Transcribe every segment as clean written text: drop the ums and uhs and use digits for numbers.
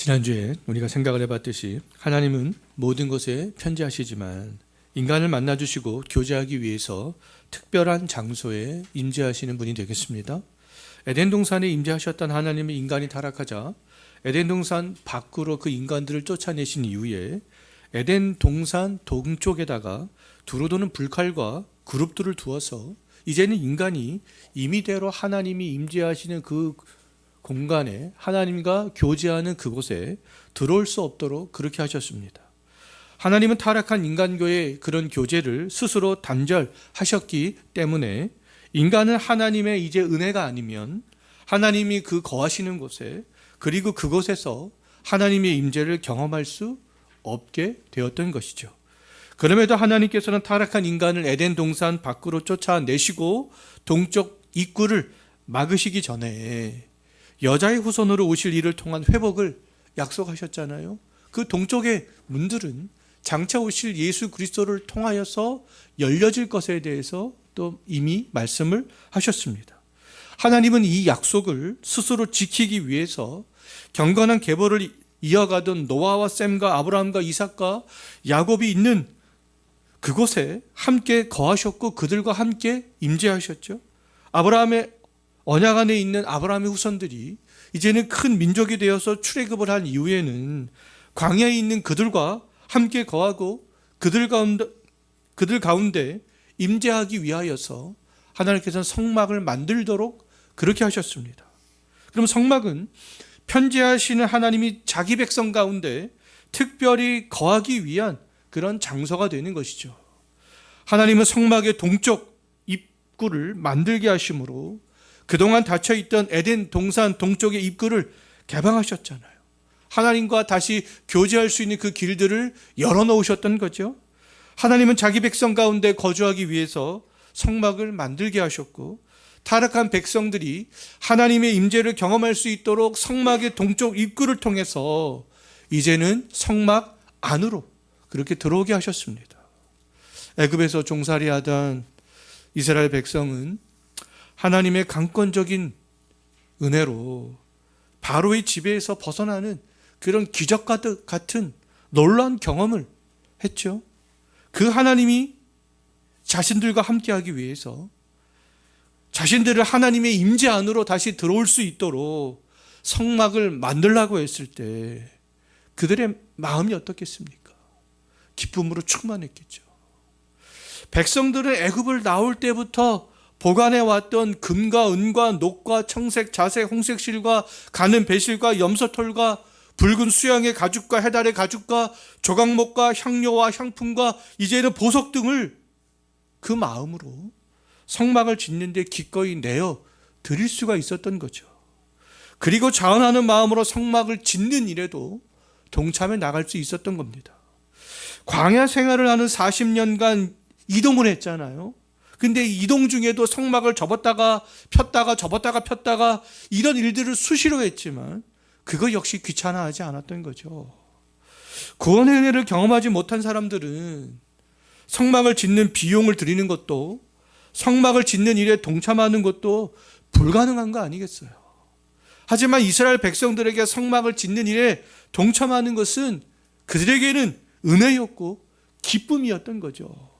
지난주에 우리가 생각을 해봤듯이 하나님은 모든 것에 편지하시지만 인간을 만나주시고 교제하기 위해서 특별한 장소에 임재하시는 분이 되겠습니다. 에덴 동산에 임재하셨던 하나님은 인간이 타락하자 에덴 동산 밖으로 그 인간들을 쫓아내신 이후에 에덴 동산 동쪽에다가 두루 도는 불칼과 그룹들을 두어서 이제는 인간이 임의대로 하나님이 임재하시는 그 공간에 하나님과 교제하는 그곳에 들어올 수 없도록 그렇게 하셨습니다. 하나님은 타락한 인간과의 그런 교제를 스스로 단절하셨기 때문에 인간은 하나님의 이제 은혜가 아니면 하나님이 그 거하시는 곳에 그리고 그곳에서 하나님의 임재를 경험할 수 없게 되었던 것이죠. 그럼에도 하나님께서는 타락한 인간을 에덴 동산 밖으로 쫓아내시고 동쪽 입구를 막으시기 전에 여자의 후손으로 오실 이를 통한 회복을 약속하셨잖아요. 그 동쪽의 문들은 장차 오실 예수 그리스도를 통하여서 열려질 것에 대해서 또 이미 말씀을 하셨습니다. 하나님은 이 약속을 스스로 지키기 위해서 경건한 계보를 이어가던 노아와 셈과 아브라함과 이삭과 야곱이 있는 그곳에 함께 거하셨고 그들과 함께 임재하셨죠. 아브라함의 언약 안에 있는 아브라함의 후손들이 이제는 큰 민족이 되어서 출애굽을 한 이후에는 광야에 있는 그들과 함께 거하고 그들 가운데 임재하기 위하여서 하나님께서는 성막을 만들도록 그렇게 하셨습니다. 그럼 성막은 편지하시는 하나님이 자기 백성 가운데 특별히 거하기 위한 그런 장소가 되는 것이죠. 하나님은 성막의 동쪽 입구를 만들게 하심으로 그동안 닫혀있던 에덴 동산 동쪽의 입구를 개방하셨잖아요. 하나님과 다시 교제할 수 있는 그 길들을 열어놓으셨던 거죠. 하나님은 자기 백성 가운데 거주하기 위해서 성막을 만들게 하셨고 타락한 백성들이 하나님의 임재를 경험할 수 있도록 성막의 동쪽 입구를 통해서 이제는 성막 안으로 그렇게 들어오게 하셨습니다. 애굽에서 종살이하던 이스라엘 백성은 하나님의 강권적인 은혜로 바로의 지배에서 벗어나는 그런 기적 같은 놀라운 경험을 했죠. 그 하나님이 자신들과 함께하기 위해서 자신들을 하나님의 임재 안으로 다시 들어올 수 있도록 성막을 만들라고 했을 때 그들의 마음이 어떻겠습니까? 기쁨으로 충만했겠죠. 백성들은 애굽을 나올 때부터 보관해 왔던 금과 은과 녹과 청색, 자색, 홍색 실과 가는 배실과 염소털과 붉은 수양의 가죽과 해달의 가죽과 조각목과 향료와 향품과 이제는 보석 등을 그 마음으로 성막을 짓는데 기꺼이 내어 드릴 수가 있었던 거죠. 그리고 자원하는 마음으로 성막을 짓는 일에도 동참해 나갈 수 있었던 겁니다. 광야 생활을 하는 40년간 이동을 했잖아요. 근데 이동 중에도 성막을 접었다가 폈다가 이런 일들을 수시로 했지만 그거 역시 귀찮아하지 않았던 거죠. 구원의 은혜를 경험하지 못한 사람들은 성막을 짓는 비용을 들이는 것도 성막을 짓는 일에 동참하는 것도 불가능한 거 아니겠어요? 하지만 이스라엘 백성들에게 성막을 짓는 일에 동참하는 것은 그들에게는 은혜였고 기쁨이었던 거죠.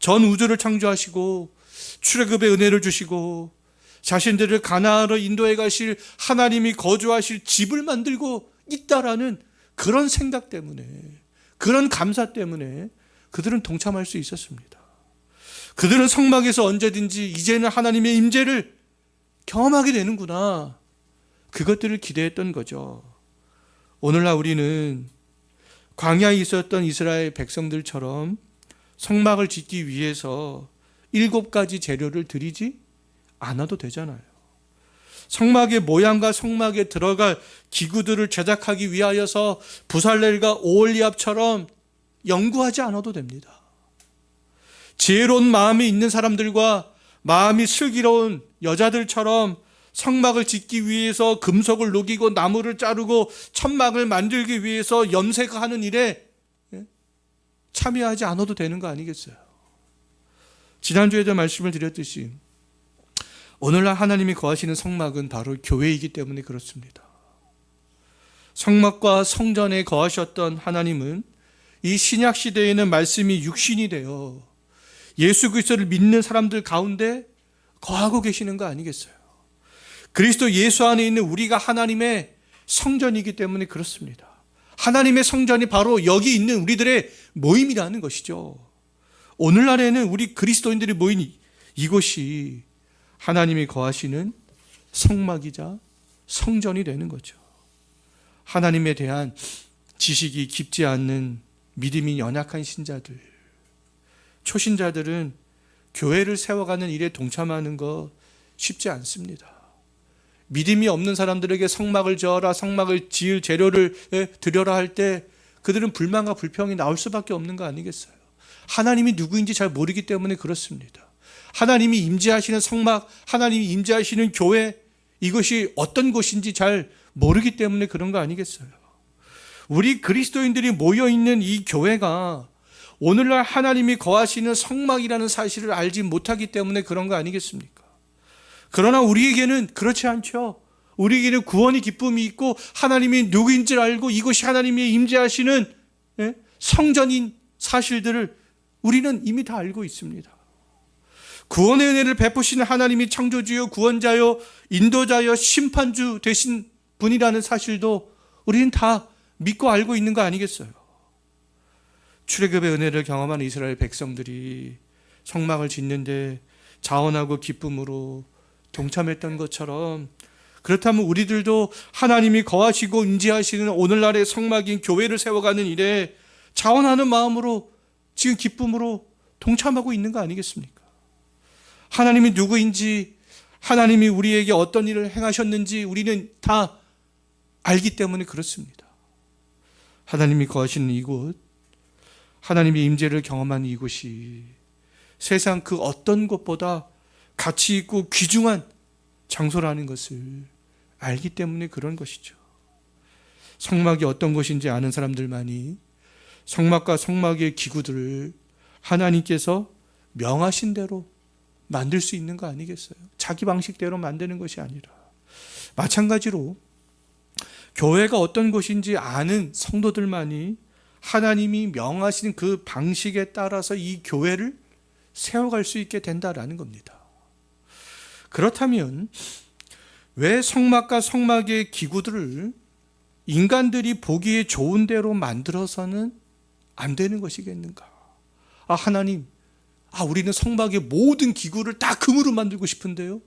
전 우주를 창조하시고 출애굽의 은혜를 주시고 자신들을 가나안으로 인도해 가실 하나님이 거주하실 집을 만들고 있다라는 그런 생각 때문에 그런 감사 때문에 그들은 동참할 수 있었습니다. 그들은 성막에서 언제든지 이제는 하나님의 임재를 경험하게 되는구나. 그것들을 기대했던 거죠. 오늘날 우리는 광야에 있었던 이스라엘 백성들처럼 성막을 짓기 위해서 7가지 재료를 들이지 않아도 되잖아요. 성막의 모양과 성막에 들어갈 기구들을 제작하기 위하여서 부살렐과 오홀리압처럼 연구하지 않아도 됩니다. 지혜로운 마음이 있는 사람들과 마음이 슬기로운 여자들처럼 성막을 짓기 위해서 금속을 녹이고 나무를 자르고 천막을 만들기 위해서 염색하는 일에 참여하지 않아도 되는 거 아니겠어요? 지난주에도 말씀을 드렸듯이 오늘날 하나님이 거하시는 성막은 바로 교회이기 때문에 그렇습니다. 성막과 성전에 거하셨던 하나님은 이 신약 시대에는 말씀이 육신이 되어 예수 그리스도를 믿는 사람들 가운데 거하고 계시는 거 아니겠어요? 그리스도 예수 안에 있는 우리가 하나님의 성전이기 때문에 그렇습니다. 하나님의 성전이 바로 여기 있는 우리들의 모임이라는 것이죠. 오늘날에는 우리 그리스도인들이 모인 이곳이 하나님이 거하시는 성막이자 성전이 되는 거죠. 하나님에 대한 지식이 깊지 않는 믿음이 연약한 신자들, 초신자들은 교회를 세워가는 일에 동참하는 거 쉽지 않습니다. 믿음이 없는 사람들에게 성막을 지어라, 성막을 지을 재료를 드려라 할 때 그들은 불만과 불평이 나올 수밖에 없는 거 아니겠어요? 하나님이 누구인지 잘 모르기 때문에 그렇습니다. 하나님이 임재하시는 성막, 하나님이 임재하시는 교회, 이것이 어떤 곳인지 잘 모르기 때문에 그런 거 아니겠어요? 우리 그리스도인들이 모여있는 이 교회가 오늘날 하나님이 거하시는 성막이라는 사실을 알지 못하기 때문에 그런 거 아니겠습니까? 그러나 우리에게는 그렇지 않죠. 우리에게는 구원의 기쁨이 있고 하나님이 누구인지 알고 이것이 하나님이 임재하시는 성전인 사실들을 우리는 이미 다 알고 있습니다. 구원의 은혜를 베푸시는 하나님이 창조주요, 구원자요, 인도자요, 심판주 되신 분이라는 사실도 우리는 다 믿고 알고 있는 거 아니겠어요? 출애굽의 은혜를 경험한 이스라엘 백성들이 성막을 짓는데 자원하고 기쁨으로 동참했던 것처럼, 그렇다면 우리들도 하나님이 거하시고 임재하시는 오늘날의 성막인 교회를 세워가는 일에 자원하는 마음으로 지금 기쁨으로 동참하고 있는 거 아니겠습니까? 하나님이 누구인지, 하나님이 우리에게 어떤 일을 행하셨는지 우리는 다 알기 때문에 그렇습니다. 하나님이 거하시는 이곳, 하나님의 임재를 경험한 이곳이 세상 그 어떤 곳보다 가치 있고 귀중한 장소라는 것을 알기 때문에 그런 것이죠. 성막이 어떤 것인지 아는 사람들만이 성막과 성막의 기구들을 하나님께서 명하신 대로 만들 수 있는 거 아니겠어요? 자기 방식대로 만드는 것이 아니라. 마찬가지로 교회가 어떤 곳인지 아는 성도들만이 하나님이 명하신 그 방식에 따라서 이 교회를 세워갈 수 있게 된다라는 겁니다. 그렇다면 왜 성막과 성막의 기구들을 인간들이 보기에 좋은 대로 만들어서는 안 되는 것이겠는가? 하나님, 우리는 성막의 모든 기구를 다 금으로 만들고 싶은데요.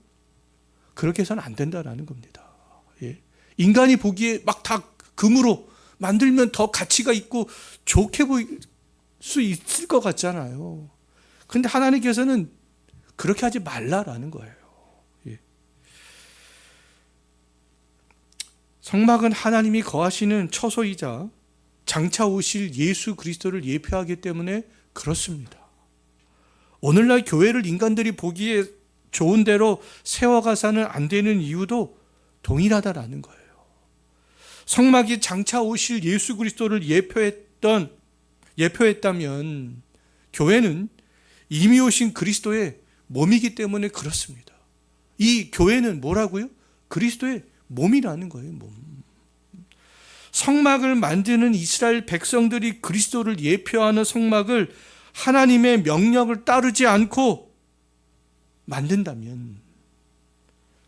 그렇게 해서는 안 된다라는 겁니다. 인간이 보기에 막 다 금으로 만들면 더 가치가 있고 좋게 보일 수 있을 것 같잖아요. 그런데 하나님께서는 그렇게 하지 말라라는 거예요. 성막은 하나님이 거하시는 처소이자 장차 오실 예수 그리스도를 예표하기 때문에 그렇습니다. 오늘날 교회를 인간들이 보기에 좋은 대로 세워가서는 안 되는 이유도 동일하다라는 거예요. 성막이 장차 오실 예수 그리스도를 예표했다면 교회는 이미 오신 그리스도의 몸이기 때문에 그렇습니다. 이 교회는 뭐라고요? 그리스도의 몸이라는 거예요. 몸. 성막을 만드는 이스라엘 백성들이 그리스도를 예표하는 성막을 하나님의 명령을 따르지 않고 만든다면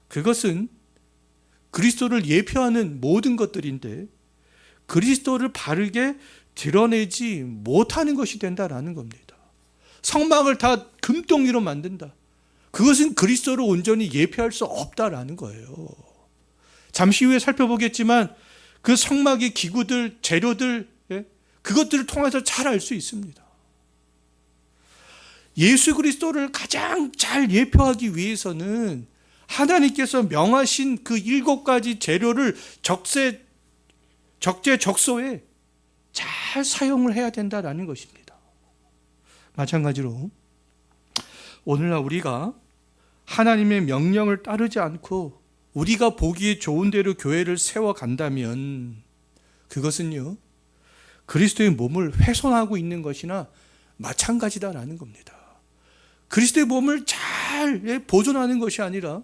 그것은 그리스도를 예표하는 모든 것들인데 그리스도를 바르게 드러내지 못하는 것이 된다라는 겁니다. 성막을 다 금덩이로 만든다. 그것은 그리스도를 온전히 예표할 수 없다라는 거예요. 잠시 후에 살펴보겠지만 그 성막의 기구들, 재료들, 그것들을 통해서 잘 알 수 있습니다. 예수 그리스도를 가장 잘 예표하기 위해서는 하나님께서 명하신 그 7가지 재료를 적재적소에 잘 사용을 해야 된다라는 것입니다. 마찬가지로 오늘날 우리가 하나님의 명령을 따르지 않고 우리가 보기에 좋은 대로 교회를 세워간다면 그것은요, 그리스도의 몸을 훼손하고 있는 것이나 마찬가지다라는 겁니다. 그리스도의 몸을 잘 보존하는 것이 아니라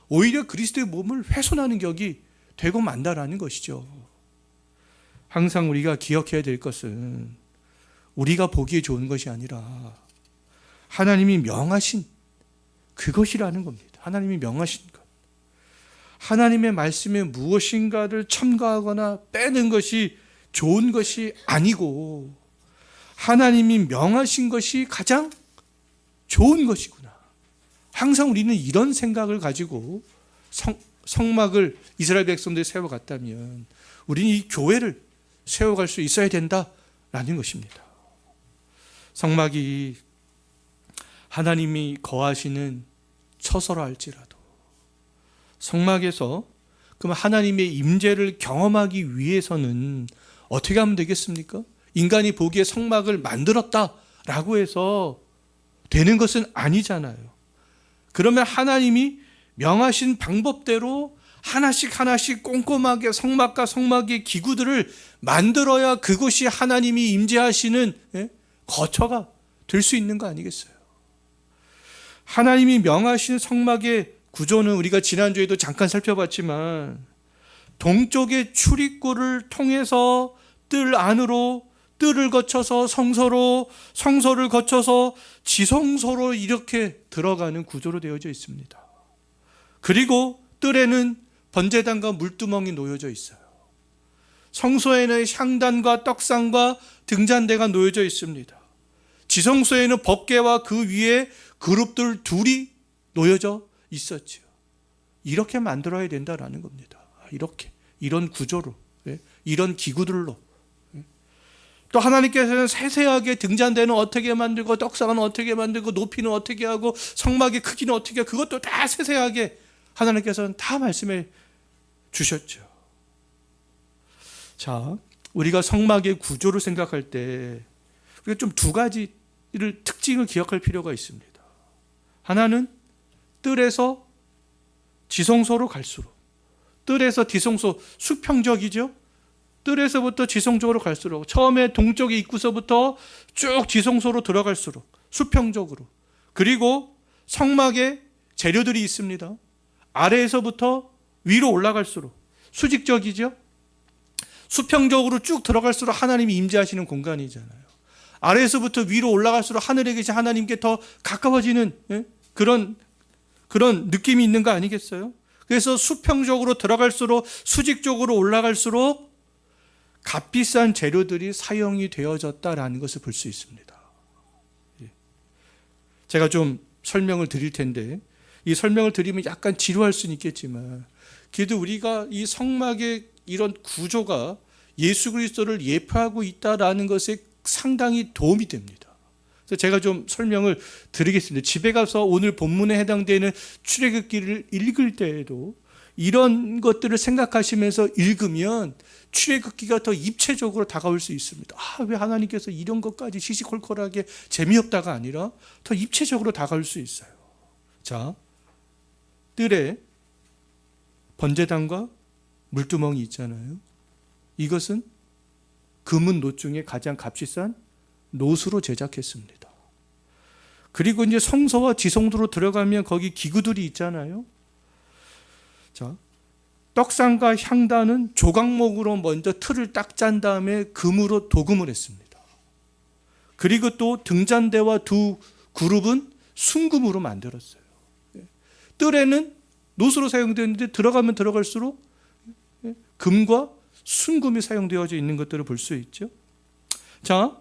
오히려 그리스도의 몸을 훼손하는 격이 되고 만다라는 것이죠. 항상 우리가 기억해야 될 것은 우리가 보기에 좋은 것이 아니라 하나님이 명하신 그것이라는 겁니다. 하나님이 명하신 것. 하나님의 말씀에 무엇인가를 첨가하거나 빼는 것이 좋은 것이 아니고 하나님이 명하신 것이 가장 좋은 것이구나. 항상 우리는 이런 생각을 가지고 성막을 이스라엘 백성들이 세워갔다면 우리는 이 교회를 세워갈 수 있어야 된다라는 것입니다. 성막이 하나님이 거하시는 처소라 할지라도 성막에서 그럼 하나님의 임재를 경험하기 위해서는 어떻게 하면 되겠습니까? 인간이 보기에 성막을 만들었다라고 해서 되는 것은 아니잖아요. 그러면 하나님이 명하신 방법대로 하나씩 하나씩 꼼꼼하게 성막과 성막의 기구들을 만들어야 그것이 하나님이 임재하시는 거처가 될 수 있는 거 아니겠어요? 하나님이 명하신 성막의 구조는 우리가 지난주에도 잠깐 살펴봤지만 동쪽의 출입구를 통해서 뜰 안으로 뜰을 거쳐서 성소로 성소를 거쳐서 지성소로 이렇게 들어가는 구조로 되어져 있습니다. 그리고 뜰에는 번제단과 물두멍이 놓여져 있어요. 성소에는 향단과 떡상과 등잔대가 놓여져 있습니다. 지성소에는 법궤와 그 위에 그룹들 둘이 놓여져 있었죠. 이렇게 만들어야 된다라는 겁니다. 이렇게 이런 구조로 이런 기구들로 또 하나님께서는 세세하게 등잔대는 어떻게 만들고 떡상은 어떻게 만들고 높이는 어떻게 하고 성막의 크기는 어떻게 하고 그것도 다 세세하게 하나님께서는 다 말씀해 주셨죠. 자, 우리가 성막의 구조를 생각할 때 우리가 좀 두 가지를 특징을 기억할 필요가 있습니다. 하나는 뜰에서 지성소로 갈수록 뜰에서 지성소 수평적이죠. 뜰에서부터 지성적으로 갈수록 처음에 동쪽의 입구서부터 쭉 지성소로 들어갈수록 수평적으로 그리고 성막에 재료들이 있습니다. 아래에서부터 위로 올라갈수록 수직적이죠. 수평적으로 쭉 들어갈수록 하나님이 임재하시는 공간이잖아요. 아래에서부터 위로 올라갈수록 하늘에 계신 하나님께 더 가까워지는 그런 느낌이 있는 거 아니겠어요? 그래서 수평적으로 들어갈수록 수직적으로 올라갈수록 값비싼 재료들이 사용이 되어졌다라는 것을 볼 수 있습니다. 제가 좀 설명을 드릴 텐데 이 설명을 드리면 약간 지루할 수는 있겠지만 그래도 우리가 이 성막의 이런 구조가 예수 그리스도를 예표하고 있다라는 것에 상당히 도움이 됩니다. 그래서 제가 좀 설명을 드리겠습니다. 집에 가서 오늘 본문에 해당되는 출애굽기를 읽을 때에도 이런 것들을 생각하시면서 읽으면 출애굽기가 더 입체적으로 다가올 수 있습니다. 왜 하나님께서 이런 것까지 시시콜콜하게 재미없다가 아니라 더 입체적으로 다가올 수 있어요. 자, 뜰에 번제단과 물두멍이 있잖아요. 이것은 금은 노 중에 가장 값비싼 노수로 제작했습니다. 그리고 이제 성소와 지성소로 들어가면 거기 기구들이 있잖아요. 자, 떡상과 향단은 조각목으로 먼저 틀을 딱 짠 다음에 금으로 도금을 했습니다. 그리고 또 등잔대와 두 그룹은 순금으로 만들었어요. 뜰에는 노수로 사용되었는데 들어가면 들어갈수록 금과 순금이 사용되어져 있는 것들을 볼 수 있죠. 자,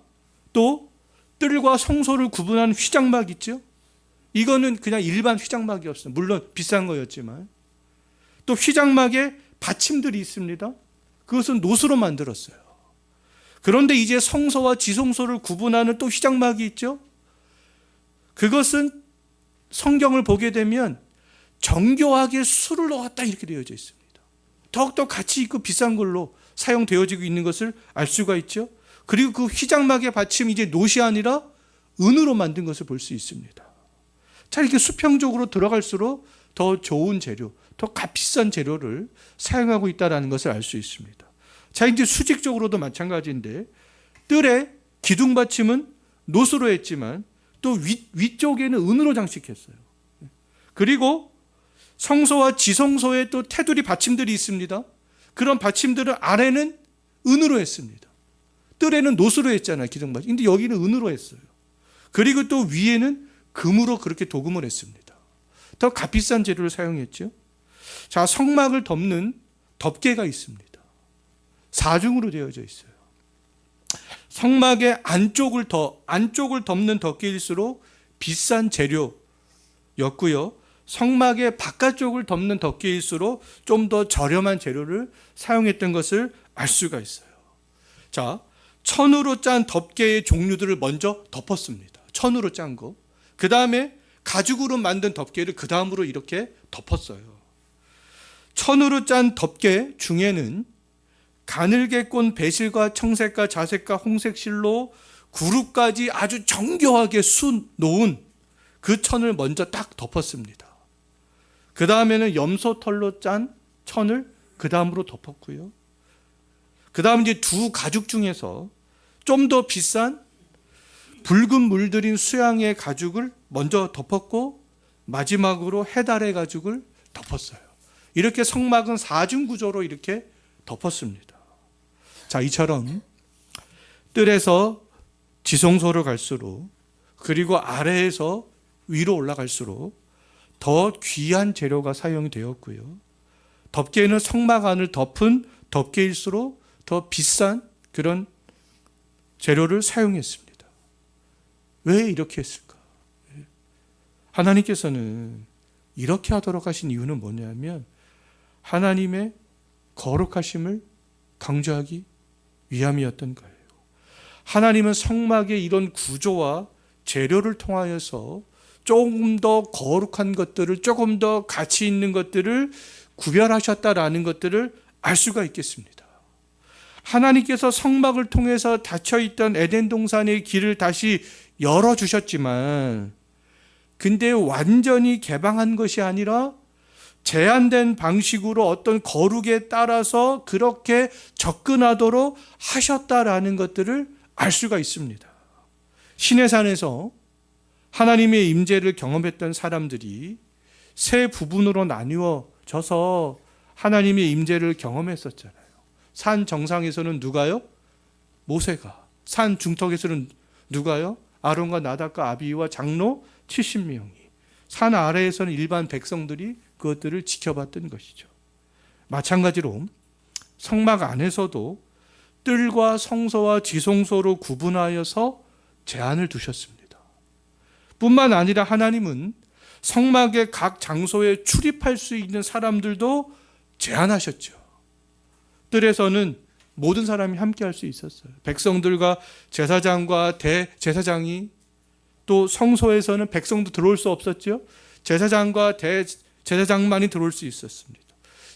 또 뜰과 성소를 구분하는 휘장막 있죠. 이거는 그냥 일반 휘장막이었어요. 물론 비싼 거였지만 또 휘장막에 받침들이 있습니다. 그것은 노수로 만들었어요. 그런데 이제 성소와 지성소를 구분하는 또 휘장막이 있죠. 그것은 성경을 보게 되면 정교하게 수를 넣었다 이렇게 되어져 있습니다. 더욱더 가치 있고 비싼 걸로 사용되어지고 있는 것을 알 수가 있죠. 그리고 그 휘장막의 받침이 이제 노시 아니라 은으로 만든 것을 볼 수 있습니다. 자, 이렇게 수평적으로 들어갈수록 더 좋은 재료, 더 값비싼 재료를 사용하고 있다는 것을 알 수 있습니다. 자, 이제 수직적으로도 마찬가지인데 뜰의 기둥 받침은 노수로 했지만 또 위쪽에는 은으로 장식했어요. 그리고 성소와 지성소에 또 테두리 받침들이 있습니다. 그런 받침들은 아래는 은으로 했습니다. 뜰에는 노스로 했잖아요, 기둥바지. 근데 여기는 은으로 했어요. 그리고 또 위에는 금으로 그렇게 도금을 했습니다. 더 값비싼 재료를 사용했죠. 자, 성막을 덮는 덮개가 있습니다. 4중으로 되어져 있어요. 성막의 안쪽을 덮는 덮개일수록 비싼 재료였고요. 성막의 바깥쪽을 덮는 덮개일수록 좀 더 저렴한 재료를 사용했던 것을 알 수가 있어요. 자, 천으로 짠 덮개의 종류들을 먼저 덮었습니다. 천으로 짠 거. 그 다음에 가죽으로 만든 덮개를 그 다음으로 이렇게 덮었어요. 천으로 짠 덮개 중에는 가늘게 꼰 배실과 청색과 자색과 홍색 실로 구룹까지 아주 정교하게 놓은 그 천을 먼저 딱 덮었습니다. 그 다음에는 염소털로 짠 천을 그 다음으로 덮었고요. 그 다음 이제 두 가죽 중에서 좀 더 비싼 붉은 물들인 수양의 가죽을 먼저 덮었고 마지막으로 해달의 가죽을 덮었어요. 이렇게 성막은 4중 구조로 이렇게 덮었습니다. 자, 이처럼 뜰에서 지성소로 갈수록 그리고 아래에서 위로 올라갈수록 더 귀한 재료가 사용이 되었고요. 덮개는 성막 안을 덮은 덮개일수록 더 비싼 그런 재료를 사용했습니다. 왜 이렇게 했을까? 하나님께서는 이렇게 하도록 하신 이유는 뭐냐면 하나님의 거룩하심을 강조하기 위함이었던 거예요. 하나님은 성막의 이런 구조와 재료를 통하여서 조금 더 거룩한 것들을, 조금 더 가치 있는 것들을 구별하셨다라는 것들을 알 수가 있겠습니다. 하나님께서 성막을 통해서 닫혀있던 에덴 동산의 길을 다시 열어주셨지만, 근데 완전히 개방한 것이 아니라 제한된 방식으로 어떤 거룩에 따라서 그렇게 접근하도록 하셨다라는 것들을 알 수가 있습니다. 시내산에서 하나님의 임재를 경험했던 사람들이 세 부분으로 나뉘어져서 하나님의 임재를 경험했었잖아요. 산 정상에서는 누가요? 모세가. 산 중턱에서는 누가요? 아론과 나답과 아비후와 장로 70명이. 산 아래에서는 일반 백성들이 그것들을 지켜봤던 것이죠. 마찬가지로 성막 안에서도 뜰과 성소와 지성소로 구분하여서 제한을 두셨습니다. 뿐만 아니라 하나님은 성막의 각 장소에 출입할 수 있는 사람들도 제한하셨죠. 뜰에서는 모든 사람이 함께 할 수 있었어요. 백성들과 제사장과 대제사장이, 또 성소에서는 백성도 들어올 수 없었죠. 제사장과 대제사장만이 들어올 수 있었습니다.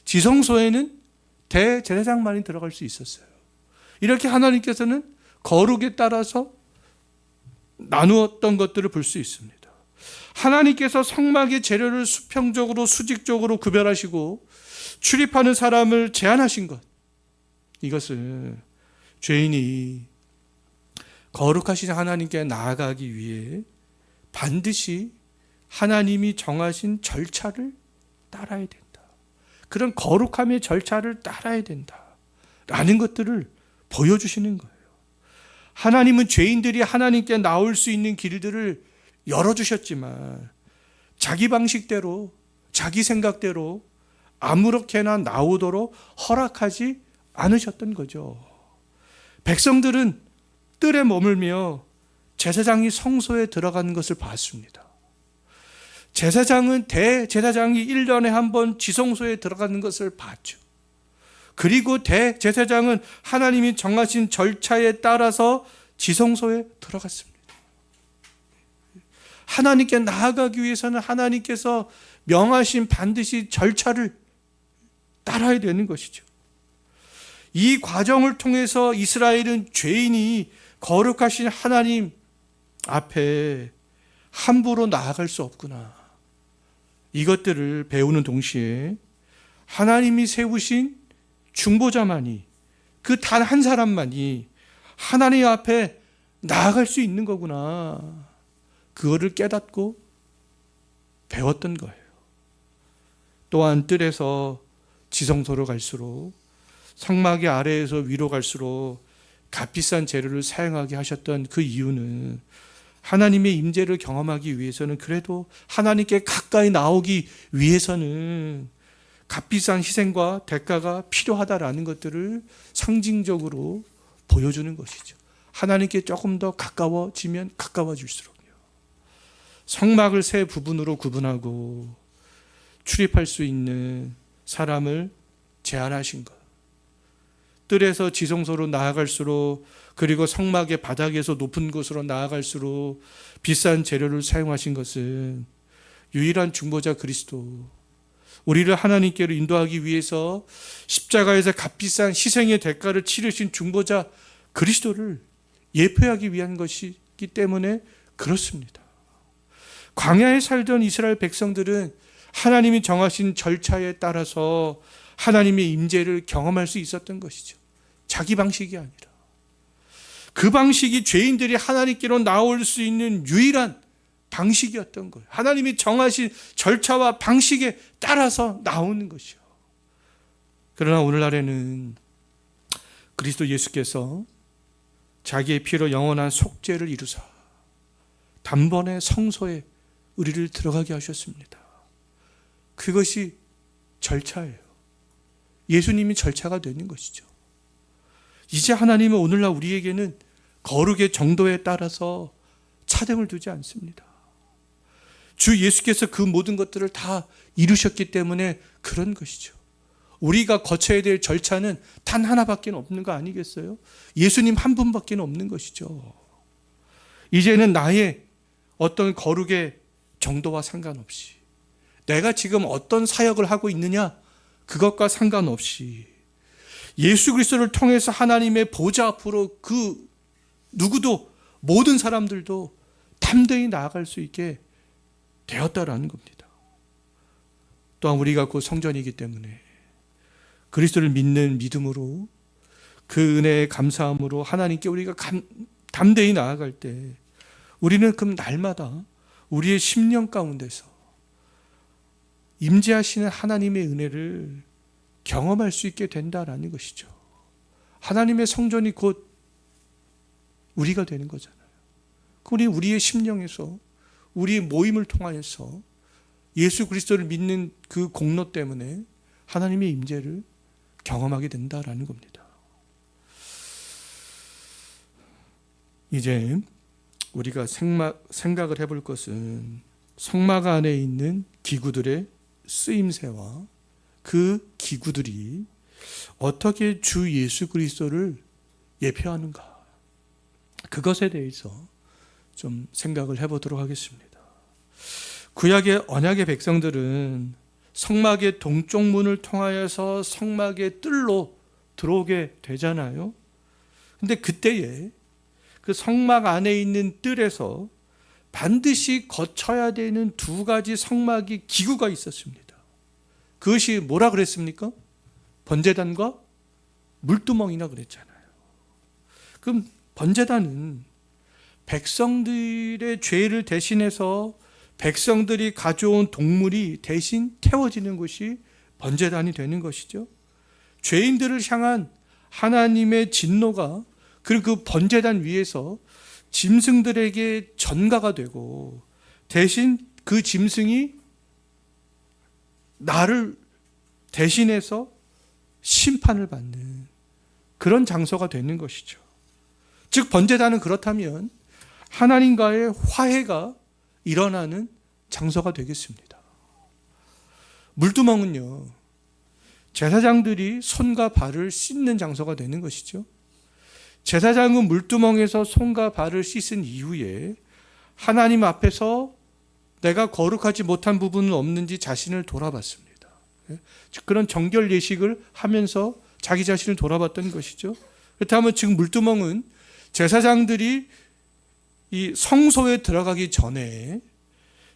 지성소에는 대제사장만이 들어갈 수 있었어요. 이렇게 하나님께서는 거룩에 따라서 나누었던 것들을 볼 수 있습니다. 하나님께서 성막의 재료를 수평적으로 수직적으로 구별하시고 출입하는 사람을 제한하신 것, 이것은 죄인이 거룩하신 하나님께 나아가기 위해 반드시 하나님이 정하신 절차를 따라야 된다. 그런 거룩함의 절차를 따라야 된다. 라는 것들을 보여주시는 거예요. 하나님은 죄인들이 하나님께 나올 수 있는 길들을 열어주셨지만 자기 방식대로, 자기 생각대로 아무렇게나 나오도록 허락하지 않으셨던 거죠. 백성들은 뜰에 머물며 제사장이 성소에 들어가는 것을 봤습니다. 제사장은 대제사장이 1년에 한 번 지성소에 들어가는 것을 봤죠. 그리고 대제사장은 하나님이 정하신 절차에 따라서 지성소에 들어갔습니다. 하나님께 나아가기 위해서는 하나님께서 명하신 반드시 절차를 따라야 되는 것이죠. 이 과정을 통해서 이스라엘은 죄인이 거룩하신 하나님 앞에 함부로 나아갈 수 없구나. 이것들을 배우는 동시에 하나님이 세우신 중보자만이, 그 단 한 사람만이 하나님 앞에 나아갈 수 있는 거구나. 그거를 깨닫고 배웠던 거예요. 또한 뜰에서 지성소로 갈수록 성막의 아래에서 위로 갈수록 값비싼 재료를 사용하게 하셨던 그 이유는 하나님의 임재를 경험하기 위해서는, 그래도 하나님께 가까이 나오기 위해서는 값비싼 희생과 대가가 필요하다라는 것들을 상징적으로 보여주는 것이죠. 하나님께 조금 더 가까워지면 가까워질수록요. 성막을 세 부분으로 구분하고 출입할 수 있는 사람을 제한하신 것. 뜰에서 지성소로 나아갈수록, 그리고 성막의 바닥에서 높은 곳으로 나아갈수록 비싼 재료를 사용하신 것은 유일한 중보자 그리스도, 우리를 하나님께로 인도하기 위해서 십자가에서 값비싼 희생의 대가를 치르신 중보자 그리스도를 예표하기 위한 것이기 때문에 그렇습니다. 광야에 살던 이스라엘 백성들은 하나님이 정하신 절차에 따라서 하나님의 임재를 경험할 수 있었던 것이죠. 자기 방식이 아니라 그 방식이 죄인들이 하나님께로 나올 수 있는 유일한 방식이었던 거예요. 하나님이 정하신 절차와 방식에 따라서 나오는 것이요. 그러나 오늘날에는 그리스도 예수께서 자기의 피로 영원한 속죄를 이루사 단번에 성소에 우리를 들어가게 하셨습니다. 그것이 절차예요. 예수님이 절차가 되는 것이죠. 이제 하나님은 오늘날 우리에게는 거룩의 정도에 따라서 차등을 두지 않습니다. 주 예수께서 그 모든 것들을 다 이루셨기 때문에 그런 것이죠. 우리가 거쳐야 될 절차는 단 하나밖에 없는 거 아니겠어요? 예수님 한 분밖에 없는 것이죠. 이제는 나의 어떤 거룩의 정도와 상관없이, 내가 지금 어떤 사역을 하고 있느냐, 그것과 상관없이 예수 그리스도를 통해서 하나님의 보좌 앞으로 그 누구도, 모든 사람들도 담대히 나아갈 수 있게 되었다라는 겁니다. 또한 우리가 곧 성전이기 때문에 그리스도를 믿는 믿음으로, 그 은혜에 감사함으로 하나님께 우리가 담대히 나아갈 때 우리는 그 날마다 우리의 심령 가운데서 임재하시는 하나님의 은혜를 경험할 수 있게 된다라는 것이죠. 하나님의 성전이 곧 우리가 되는 거잖아요. 우리의 심령에서, 우리의 모임을 통하여서 예수 그리스도를 믿는 그 공로 때문에 하나님의 임재를 경험하게 된다라는 겁니다. 이제 우리가 생각을 해볼 것은 성막 안에 있는 기구들의 쓰임새와 그 기구들이 어떻게 주 예수 그리스도를 예표하는가, 그것에 대해서 좀 생각을 해보도록 하겠습니다. 구약의 언약의 백성들은 성막의 동쪽 문을 통하여서 성막의 뜰로 들어오게 되잖아요. 근데 그때에 그 성막 안에 있는 뜰에서 반드시 거쳐야 되는 두 가지 성막의 기구가 있었습니다. 그것이 뭐라 그랬습니까? 번제단과 물두멍이나 그랬잖아요. 그럼 번제단은 백성들의 죄를 대신해서 백성들이 가져온 동물이 대신 태워지는 것이 번제단이 되는 것이죠. 죄인들을 향한 하나님의 진노가 그리고 그 번제단 위에서 짐승들에게 전가가 되고, 대신 그 짐승이 나를 대신해서 심판을 받는 그런 장소가 되는 것이죠. 즉 번제단은 그렇다면 하나님과의 화해가 일어나는 장소가 되겠습니다. 물두멍은요, 제사장들이 손과 발을 씻는 장소가 되는 것이죠. 제사장은 물두멍에서 손과 발을 씻은 이후에 하나님 앞에서 내가 거룩하지 못한 부분은 없는지 자신을 돌아봤습니다. 그런 정결 예식을 하면서 자기 자신을 돌아봤던 것이죠. 그렇다면 지금 물두멍은 제사장들이 이 성소에 들어가기 전에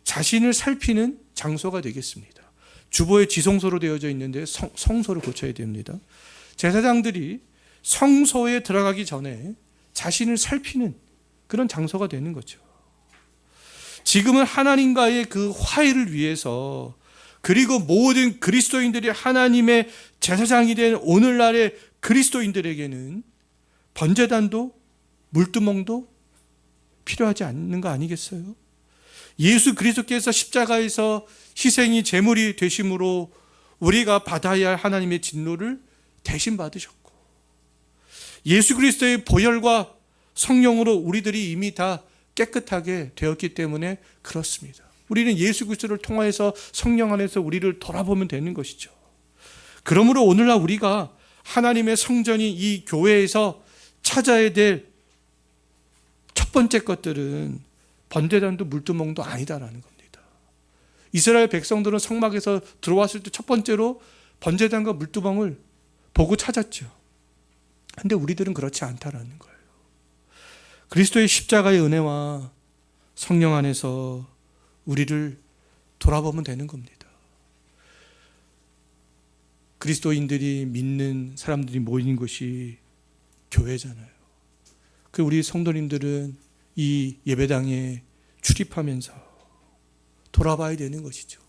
자신을 살피는 장소가 되겠습니다. 주보에 지성소로 되어져 있는데 성소를 고쳐야 됩니다. 제사장들이 성소에 들어가기 전에 자신을 살피는 그런 장소가 되는 거죠. 지금은 하나님과의 그 화해를 위해서, 그리고 모든 그리스도인들이 하나님의 제사장이 된 오늘날의 그리스도인들에게는 번제단도 물두멍도 필요하지 않는 거 아니겠어요? 예수 그리스도께서 십자가에서 희생이 제물이 되심으로 우리가 받아야 할 하나님의 진노를 대신 받으셨고, 예수 그리스도의 보혈과 성령으로 우리들이 이미 다 깨끗하게 되었기 때문에 그렇습니다. 우리는 예수 그리스도를 통하여서 성령 안에서 우리를 돌아보면 되는 것이죠. 그러므로 오늘날 우리가 하나님의 성전인 이 교회에서 찾아야 될 첫 번째 것들은 번제단도 물두멍도 아니다라는 겁니다. 이스라엘 백성들은 성막에서 들어왔을 때 첫 번째로 번제단과 물두멍을 보고 찾았죠. 그런데 우리들은 그렇지 않다라는 거예요. 그리스도의 십자가의 은혜와 성령 안에서 우리를 돌아보면 되는 겁니다. 그리스도인들이 믿는 사람들이 모이는 곳이 교회잖아요. 그 우리 성도님들은 이 예배당에 출입하면서 돌아봐야 되는 것이죠.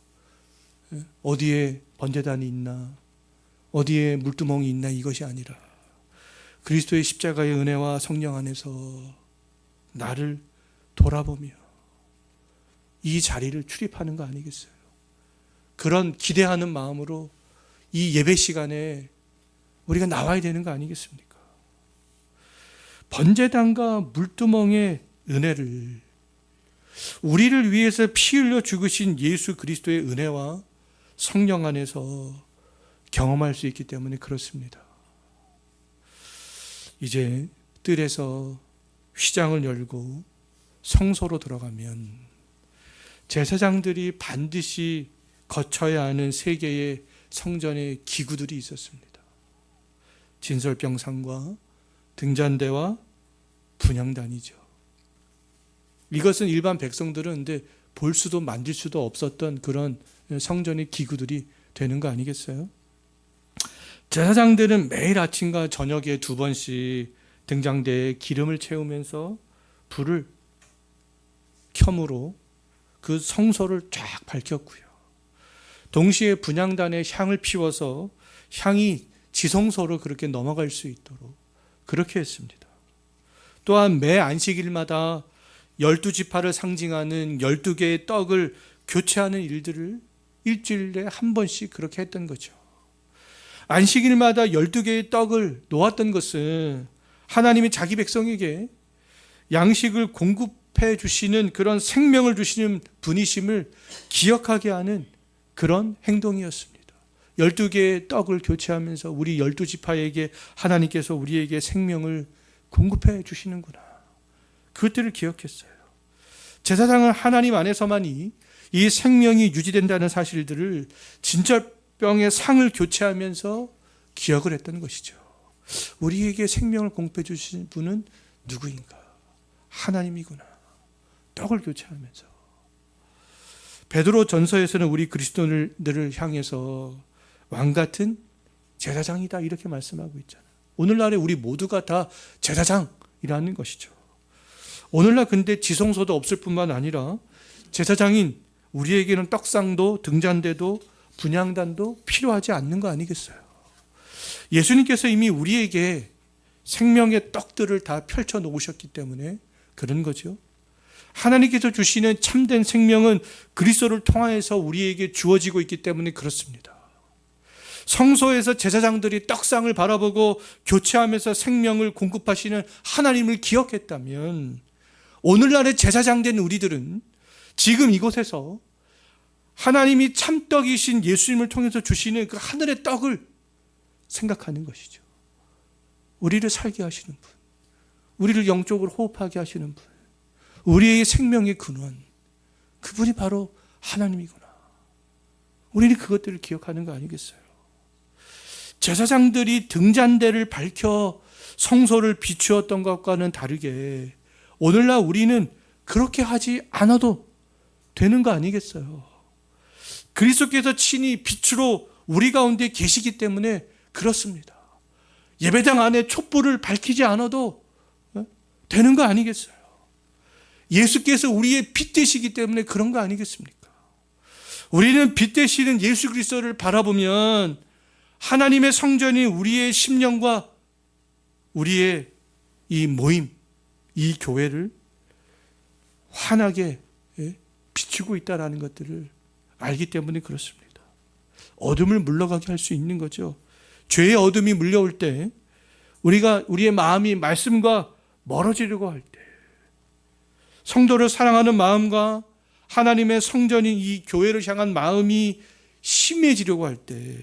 어디에 번제단이 있나, 어디에 물두멍이 있나, 이것이 아니라 그리스도의 십자가의 은혜와 성령 안에서 나를 돌아보며 이 자리를 출입하는 거 아니겠어요? 그런 기대하는 마음으로 이 예배 시간에 우리가 나와야 되는 거 아니겠습니까? 번제단과 물두멍의 은혜를, 우리를 위해서 피 흘려 죽으신 예수 그리스도의 은혜와 성령 안에서 경험할 수 있기 때문에 그렇습니다. 이제 뜰에서 휘장을 열고 성소로 들어가면 제사장들이 반드시 거쳐야 하는 세 개의 성전의 기구들이 있었습니다. 진설병상과 등잔대와 분향단이죠. 이것은 일반 백성들은 근데 볼 수도 만질 수도 없었던 그런 성전의 기구들이 되는 거 아니겠어요? 제사장들은 매일 아침과 저녁에 2번씩 등잔대에 기름을 채우면서 불을 켬으로 그 성소를 쫙 밝혔고요. 동시에 분향단에 향을 피워서 향이 지성소로 그렇게 넘어갈 수 있도록 그렇게 했습니다. 또한 매 안식일마다 12지파를 상징하는 12개의 떡을 교체하는 일들을 일주일에 한 번씩 그렇게 했던 거죠. 안식일마다 12개의 떡을 놓았던 것은 하나님이 자기 백성에게 양식을 공급해 주시는 그런 생명을 주시는 분이심을 기억하게 하는 그런 행동이었습니다. 12개의 떡을 교체하면서 우리 12지파에게 하나님께서 우리에게 생명을 공급해 주시는구나. 그것들을 기억했어요. 제사장은 하나님 안에서만이 이 생명이 유지된다는 사실들을 진절병의 상을 교체하면서 기억을 했던 것이죠. 우리에게 생명을 공급해 주신 분은 누구인가? 하나님이구나. 떡을 교체하면서. 베드로 전서에서는 우리 그리스도인들을 향해서 왕같은 제사장이다 이렇게 말씀하고 있잖아요. 오늘날에 우리 모두가 다 제사장이라는 것이죠. 오늘날 근데 지성소도 없을 뿐만 아니라 제사장인 우리에게는 떡상도 등잔대도 분향단도 필요하지 않는 거 아니겠어요? 예수님께서 이미 우리에게 생명의 떡들을 다 펼쳐 놓으셨기 때문에 그런 거죠. 하나님께서 주시는 참된 생명은 그리스도를 통하여서 우리에게 주어지고 있기 때문에 그렇습니다. 성소에서 제사장들이 떡상을 바라보고 교체하면서 생명을 공급하시는 하나님을 기억했다면 오늘날의 제사장 된 우리들은 지금 이곳에서 하나님이 참떡이신 예수님을 통해서 주시는 그 하늘의 떡을 생각하는 것이죠. 우리를 살게 하시는 분, 우리를 영적으로 호흡하게 하시는 분, 우리의 생명의 근원, 그분이 바로 하나님이구나. 우리는 그것들을 기억하는 거 아니겠어요? 제사장들이 등잔대를 밝혀 성소를 비추었던 것과는 다르게 오늘날 우리는 그렇게 하지 않아도 되는 거 아니겠어요? 그리스도께서 친히 빛으로 우리 가운데 계시기 때문에 그렇습니다. 예배당 안에 촛불을 밝히지 않아도 되는 거 아니겠어요? 예수께서 우리의 빛 되시기 때문에 그런 거 아니겠습니까? 우리는 빛 되시는 예수 그리스도를 바라보면 하나님의 성전이 우리의 심령과 우리의 이 모임, 이 교회를 환하게 비추고 있다는 것들을 알기 때문에 그렇습니다. 어둠을 물러가게 할 수 있는 거죠. 죄의 어둠이 물려올 때 우리의 마음이 말씀과 멀어지려고 할 때, 성도를 사랑하는 마음과 하나님의 성전인 이 교회를 향한 마음이 심해지려고 할 때,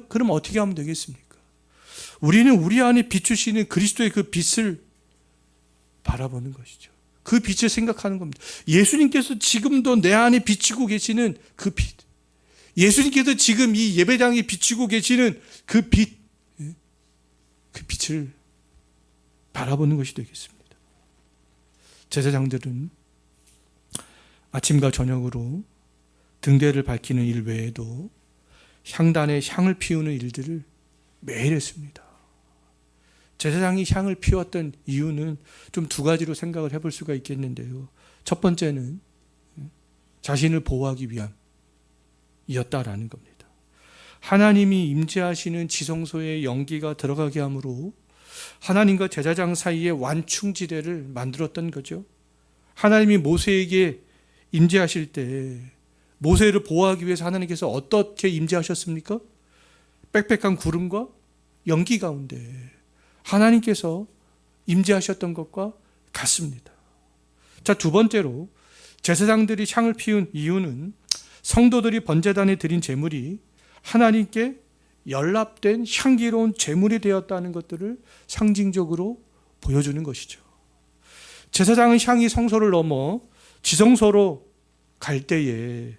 그럼 어떻게 하면 되겠습니까? 우리는 우리 안에 비추시는 그리스도의 그 빛을 바라보는 것이죠. 그 빛을 생각하는 겁니다. 예수님께서 지금도 내 안에 비치고 계시는 그 빛, 예수님께서 지금 이 예배당에 비치고 계시는 그 빛, 그 빛을 바라보는 것이 되겠습니다. 제사장들은 아침과 저녁으로 등대를 밝히는 일 외에도 향단에 향을 피우는 일들을 매일 했습니다. 제사장이 향을 피웠던 이유는 좀 두 가지로 생각을 해볼 수가 있겠는데요. 첫 번째는 자신을 보호하기 위함이었다라는 겁니다. 하나님이 임재하시는 지성소에 연기가 들어가게 함으로 하나님과 제사장 사이에 완충지대를 만들었던 거죠. 하나님이 모세에게 임재하실 때 모세를 보호하기 위해서 하나님께서 어떻게 임재하셨습니까? 빽빽한 구름과 연기 가운데 하나님께서 임재하셨던 것과 같습니다. 자, 두 번째로 제사장들이 향을 피운 이유는 성도들이 번제단에 드린 제물이 하나님께 연합된 향기로운 제물이 되었다는 것들을 상징적으로 보여주는 것이죠. 제사장은 향이 성소를 넘어 지성소로 갈 때에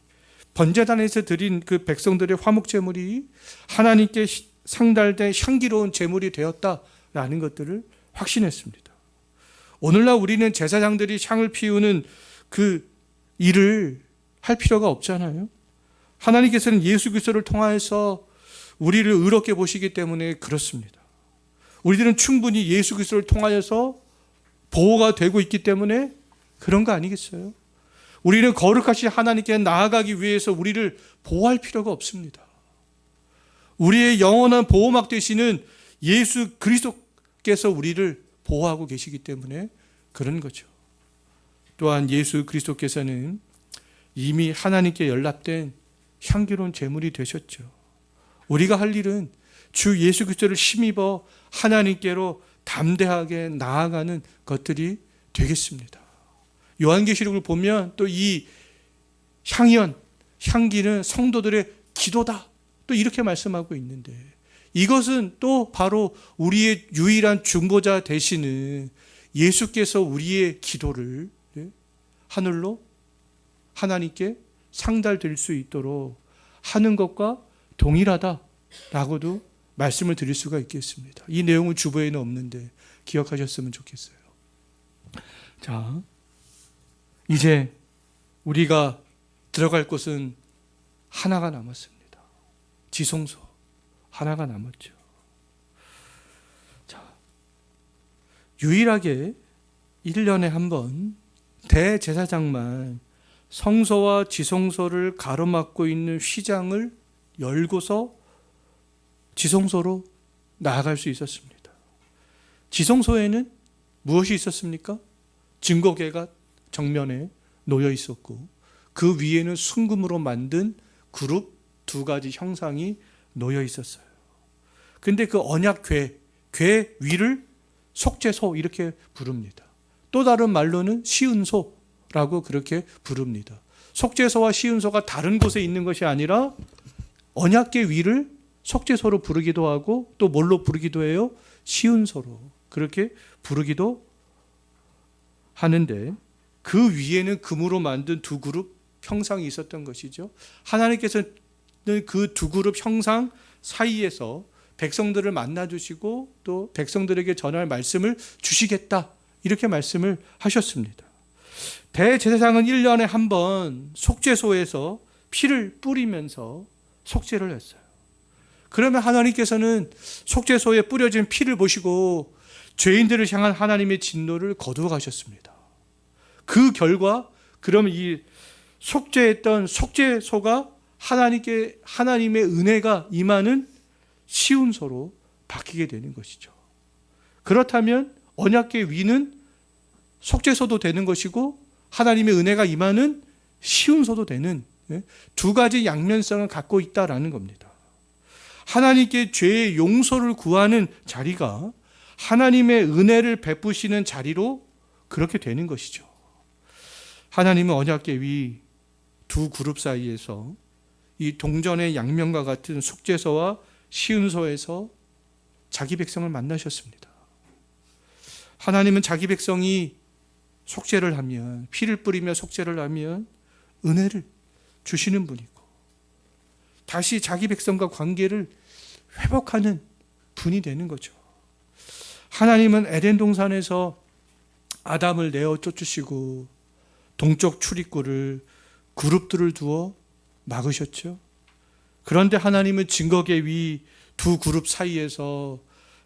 번제단에서 드린 그 백성들의 화목 제물이 하나님께 상달된 향기로운 제물이 되었다라는 것들을 확신했습니다. 오늘날 우리는 제사장들이 향을 피우는 그 일을 할 필요가 없잖아요. 하나님께서는 예수 그리스도를 통하여서 우리를 의롭게 보시기 때문에 그렇습니다. 우리들은 충분히 예수 그리스도를 통하여서 보호가 되고 있기 때문에 그런 거 아니겠어요? 우리는 거룩하신 하나님께 나아가기 위해서 우리를 보호할 필요가 없습니다. 우리의 영원한 보호막 되시는 예수 그리스도께서 우리를 보호하고 계시기 때문에 그런 거죠. 또한 예수 그리스도께서는 이미 하나님께 연합된 향기로운 제물이 되셨죠. 우리가 할 일은 주 예수 그리스도를 힘입어 하나님께로 담대하게 나아가는 것들이 되겠습니다. 요한계시록을 보면 또 이 향기는 성도들의 기도다, 또 이렇게 말씀하고 있는데, 이것은 또 바로 우리의 유일한 중보자 되시는 예수께서 우리의 기도를 하늘로 하나님께 상달될 수 있도록 하는 것과 동일하다라고도 말씀을 드릴 수가 있겠습니다. 이 내용은 주보에는 없는데 기억하셨으면 좋겠어요. 자, 이제 우리가 들어갈 곳은 하나가 남았습니다. 지성소 하나가 남았죠. 자, 유일하게 1년에 한 번 대제사장만 성소와 지성소를 가로막고 있는 휘장을 열고서 지성소로 나아갈 수 있었습니다. 지성소에는 무엇이 있었습니까? 증거궤가 정면에 놓여 있었고, 그 위에는 순금으로 만든 그룹 두 가지 형상이 놓여 있었어요. 근데 그 언약궤, 궤 위를 속죄소 이렇게 부릅니다. 또 다른 말로는 시은소라고 그렇게 부릅니다. 속죄소와 시은소가 다른 곳에 있는 것이 아니라 언약궤 위를 속죄소로 부르기도 하고, 또 뭘로 부르기도 해요? 시은소로 그렇게 부르기도 하는데, 그 위에는 금으로 만든 두 그룹 형상이 있었던 것이죠. 하나님께서는 그 두 그룹 형상 사이에서 백성들을 만나주시고 또 백성들에게 전할 말씀을 주시겠다, 이렇게 말씀을 하셨습니다. 대제사장은 1년에 한 번 속죄소에서 피를 뿌리면서 속죄를 했어요. 그러면 하나님께서는 속죄소에 뿌려진 피를 보시고 죄인들을 향한 하나님의 진노를 거두어 가셨습니다. 그 결과 그러면 이 속죄했던 속죄소가 하나님의 은혜가 임하는 시운소로 바뀌게 되는 것이죠. 그렇다면 언약궤 위는 속죄소도 되는 것이고 하나님의 은혜가 임하는 시운소도 되는 두 가지 양면성을 갖고 있다라는 겁니다. 하나님께 죄의 용서를 구하는 자리가 하나님의 은혜를 베푸시는 자리로 그렇게 되는 것이죠. 하나님은 언약궤 위 두 그룹 사이에서 이 동전의 양면과 같은 속죄소와 시운소에서 자기 백성을 만나셨습니다. 하나님은 자기 백성이 속죄를 하면, 피를 뿌리며 속죄를 하면 은혜를 주시는 분이고 다시 자기 백성과 관계를 회복하는 분이 되는 거죠. 하나님은 에덴 동산에서 아담을 내어 쫓으시고 동쪽 출입구를 그룹들을 두어 막으셨죠. 그런데 하나님은 증거궤 위 두 그룹 사이에서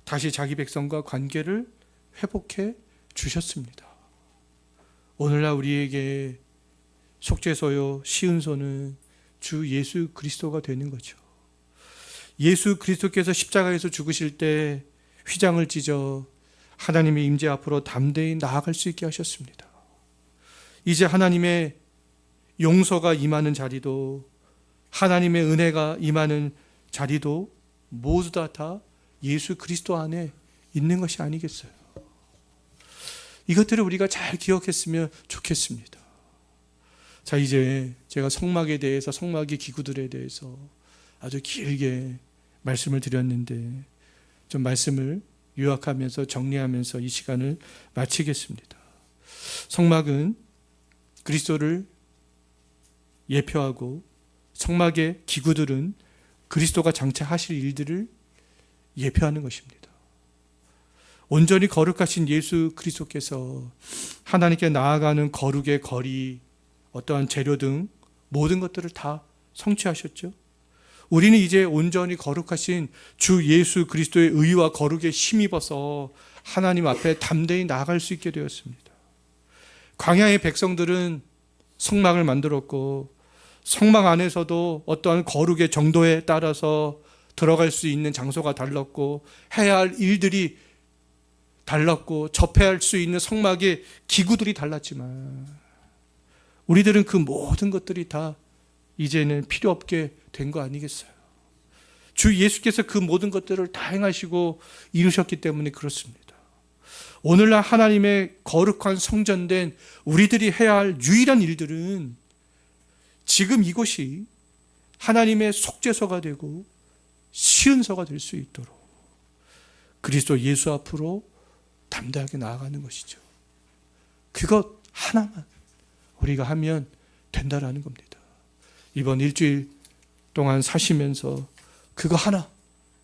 다시 자기 백성과 관계를 회복해 주셨습니다. 오늘날 우리에게 속죄소요 시은소는 주 예수 그리스도가 되는 거죠. 예수 그리스도께서 십자가에서 죽으실 때 휘장을 찢어 하나님의 임재 앞으로 담대히 나아갈 수 있게 하셨습니다. 이제 하나님의 용서가 임하는 자리도 하나님의 은혜가 임하는 자리도 모두 다 예수 그리스도 안에 있는 것이 아니겠어요. 이것들을 우리가 잘 기억했으면 좋겠습니다. 자, 이제 제가 성막에 대해서, 성막의 기구들에 대해서 아주 길게 말씀을 드렸는데 좀 말씀을 요약하면서 정리하면서 이 시간을 마치겠습니다. 성막은 그리스도를 예표하고 성막의 기구들은 그리스도가 장차하실 일들을 예표하는 것입니다. 온전히 거룩하신 예수 그리스도께서 하나님께 나아가는 거룩의 거리, 어떠한 재료 등 모든 것들을 다 성취하셨죠. 우리는 이제 온전히 거룩하신 주 예수 그리스도의 의와 거룩에 힘입어서 하나님 앞에 담대히 나아갈 수 있게 되었습니다. 광야의 백성들은 성막을 만들었고 성막 안에서도 어떠한 거룩의 정도에 따라서 들어갈 수 있는 장소가 달랐고 해야 할 일들이 달랐고 접해야 할 수 있는 성막의 기구들이 달랐지만 우리들은 그 모든 것들이 다 이제는 필요 없게 된 거 아니겠어요? 주 예수께서 그 모든 것들을 다 행하시고 이루셨기 때문에 그렇습니다. 오늘날 하나님의 거룩한 성전된 우리들이 해야 할 유일한 일들은 지금 이곳이 하나님의 속죄소가 되고 시은소가 될 수 있도록 그리스도 예수 앞으로 담대하게 나아가는 것이죠. 그것 하나만 우리가 하면 된다라는 겁니다. 이번 일주일 동안 사시면서 그거 하나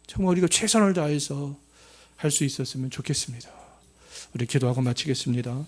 정말 우리가 최선을 다해서 할 수 있었으면 좋겠습니다. 우리 기도하고 마치겠습니다.